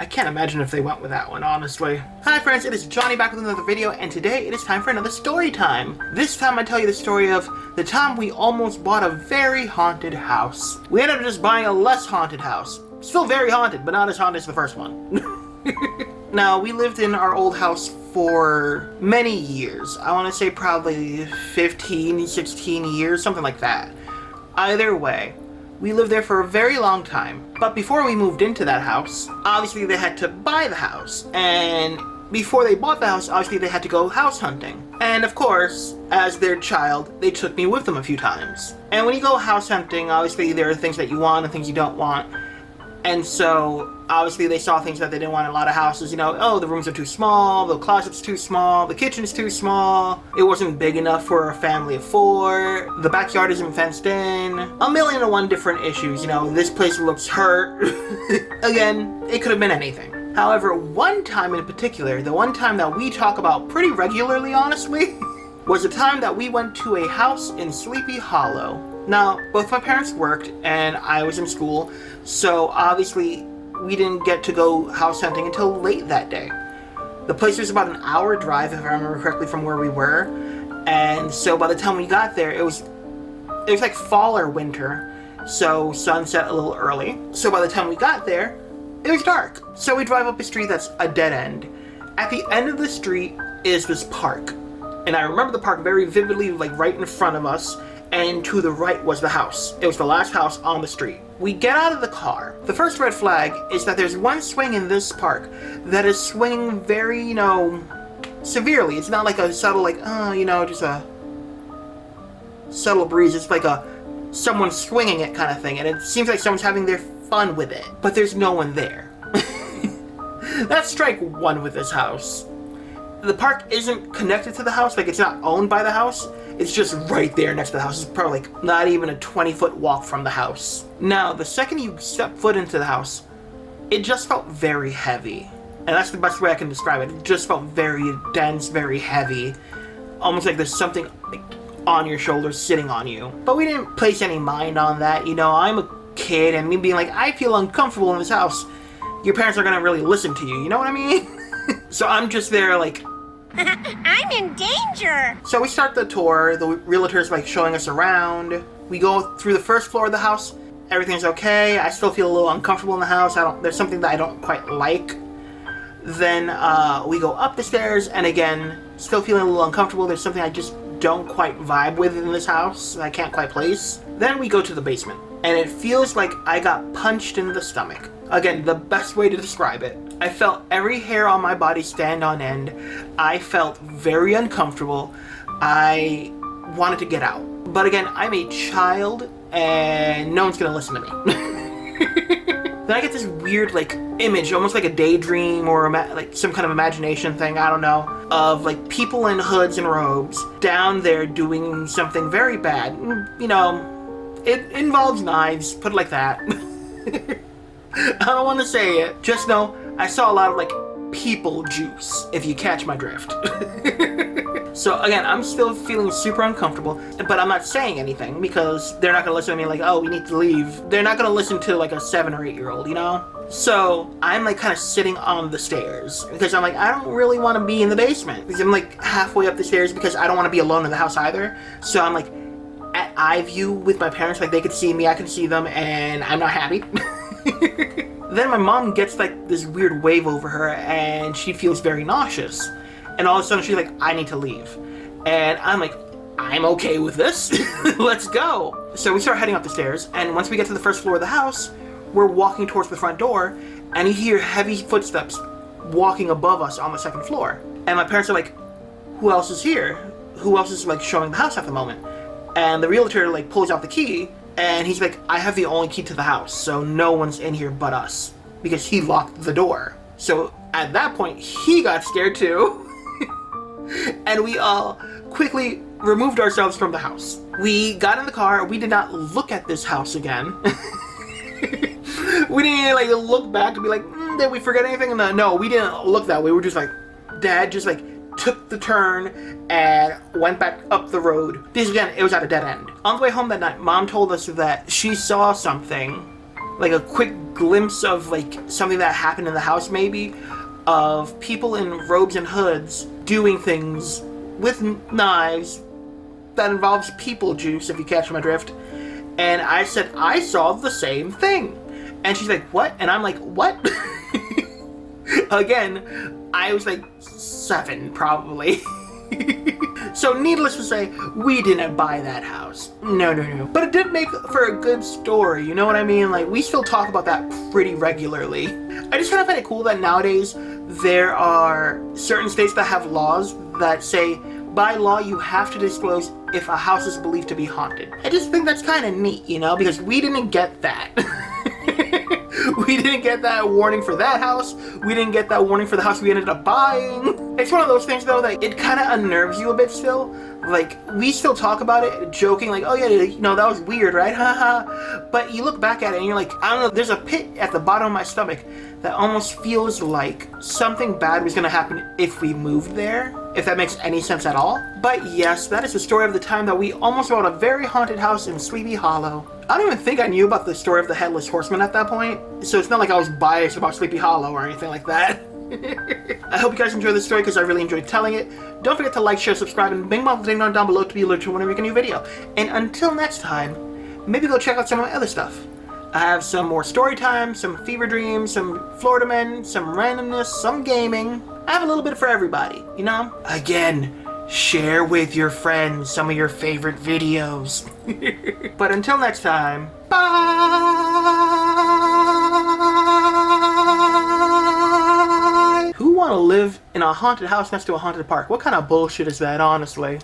I can't imagine if they went with that one, honestly. Hi friends, it is Johnny back with another video, and today it is time for another story time. This time I tell you the story of the time we almost bought a very haunted house. We ended up just buying a less haunted house. Still very haunted, but not as haunted as the first one. Now, we lived in our old house for many years. I want to say probably 15, 16 years, something like that. Either way, we lived there for a very long time. But before we moved into that house, obviously they had to buy the house. And before they bought the house, obviously they had to go house hunting. And of course, as their child, they took me with them a few times. And when you go house hunting, obviously there are things that you want and things you don't want. And so, obviously they saw things that they didn't want in a lot of houses, you know, oh, the rooms are too small, the closet's too small, the kitchen's too small, it wasn't big enough for a family of 4, the backyard isn't fenced in, a million and one different issues, you know, this place looks hurt. Again, it could have been anything. However, one time in particular, the one time that we talk about pretty regularly, honestly, was the time that we went to a house in Sleepy Hollow. Now, both my parents worked and I was in school, so obviously we didn't get to go house hunting until late that day. The place was about an hour drive, if I remember correctly, from where we were, and so by the time we got there, it was like fall or winter, so sunset a little early. So by the time we got there, it was dark. So we drive up a street that's a dead end. At the end of the street is this park, and I remember the park very vividly, like right in front of us. And to the right was the house. It was the last house on the street. We get out of the car. The first red flag is that there's one swing in this park that is swinging very, you know, severely. It's not like a subtle, like, you know, just a subtle breeze. It's like someone swinging it kind of thing. And it seems like someone's having their fun with it. But there's no one there. That's strike one with this house. The park isn't connected to the house, like it's not owned by the house. It's just right there next to the house. It's probably like not even a 20-foot walk from the house. Now, the second you step foot into the house, it just felt very heavy. And that's the best way I can describe it. It just felt very dense, very heavy. Almost like there's something like on your shoulders sitting on you. But we didn't place any mind on that. You know, I'm a kid, and me being like, I feel uncomfortable in this house. Your parents are gonna really listen to you, you know what I mean? So I'm just there like, I'm in danger! So we start the tour, the realtor's like showing us around. We go through the first floor of the house, everything's okay. I still feel a little uncomfortable in the house. There's something that I don't quite like. Then we go up the stairs, and again, still feeling a little uncomfortable. There's something I just don't quite vibe with in this house, I can't quite place. Then we go to the basement, and it feels like I got punched in the stomach. Again, the best way to describe it. I felt every hair on my body stand on end. I felt very uncomfortable. I wanted to get out. But again, I'm a child, and no one's gonna listen to me. Then I get this weird, like, image, almost like a daydream or like some kind of imagination thing, I don't know, of like people in hoods and robes down there doing something very bad. You know, it involves knives, put it like that. I don't want to say it. Just know I saw a lot of like people juice, if you catch my drift. So again, I'm still feeling super uncomfortable, but I'm not saying anything because they're not gonna listen to me like, oh, we need to leave. They're not gonna listen to like a 7 or 8 year old, you know? So I'm like kind of sitting on the stairs because I'm like, I don't really want to be in the basement because I'm like halfway up the stairs because I don't want to be alone in the house either. So I'm like at eye view with my parents, like they could see me, I can see them, and I'm not happy. Then my mom gets like this weird wave over her and she feels very nauseous. And all of a sudden she's like, I need to leave. And I'm like, I'm okay with this. Let's go. So we start heading up the stairs, and once we get to the first floor of the house, we're walking towards the front door, and you hear heavy footsteps walking above us on the second floor. And my parents are like, who else is here? Who else is like showing the house at the moment? And the realtor like pulls out the key, and he's like, I have the only key to the house, so no one's in here but us, because he locked the door. So at that point, he got scared too. And we all quickly removed ourselves from the house. We got in the car. We did not look at this house again. We didn't like look back and be like, did we forget anything? No, we didn't look that way. We were just like, Dad just like took the turn and went back up the road. This again, it was at a dead end. On the way home that night, Mom told us that she saw something like a quick glimpse of like something that happened in the house, maybe, of people in robes and hoods doing things with knives that involves people juice, if you catch my drift. And I said, I saw the same thing. And she's like, what? And I'm like, what? Again, I was like 7 probably. So needless to say, we didn't buy that house. No. But it did make for a good story, you know what I mean? Like, we still talk about that pretty regularly. I just kind of find it cool that nowadays there are certain states that have laws that say, by law, you have to disclose if a house is believed to be haunted. I just think that's kind of neat, you know, because we didn't get that. We didn't get that warning for that house. We didn't get that warning for the house we ended up buying. It's one of those things, though, that it kind of unnerves you a bit still. Like, we still talk about it, joking, like, oh yeah, you know, that was weird, right? Haha. But you look back at it and you're like, I don't know, there's a pit at the bottom of my stomach that almost feels like something bad was gonna happen if we moved there, if that makes any sense at all. But yes, that is the story of the time that we almost bought a very haunted house in Sleepy Hollow. I don't even think I knew about the story of the Headless Horseman at that point, so it's not like I was biased about Sleepy Hollow or anything like that. I hope you guys enjoyed this story because I really enjoyed telling it. Don't forget to like, share, subscribe, and bing bong the ding dong down below to be alerted whenever I make a new video. And until next time, maybe go check out some of my other stuff. I have some more story time, some fever dreams, some Florida men, some randomness, some gaming. I have a little bit for everybody, you know? Again, share with your friends some of your favorite videos. But until next time, bye! Who want to live in a haunted house next to a haunted park? What kind of bullshit is that, honestly?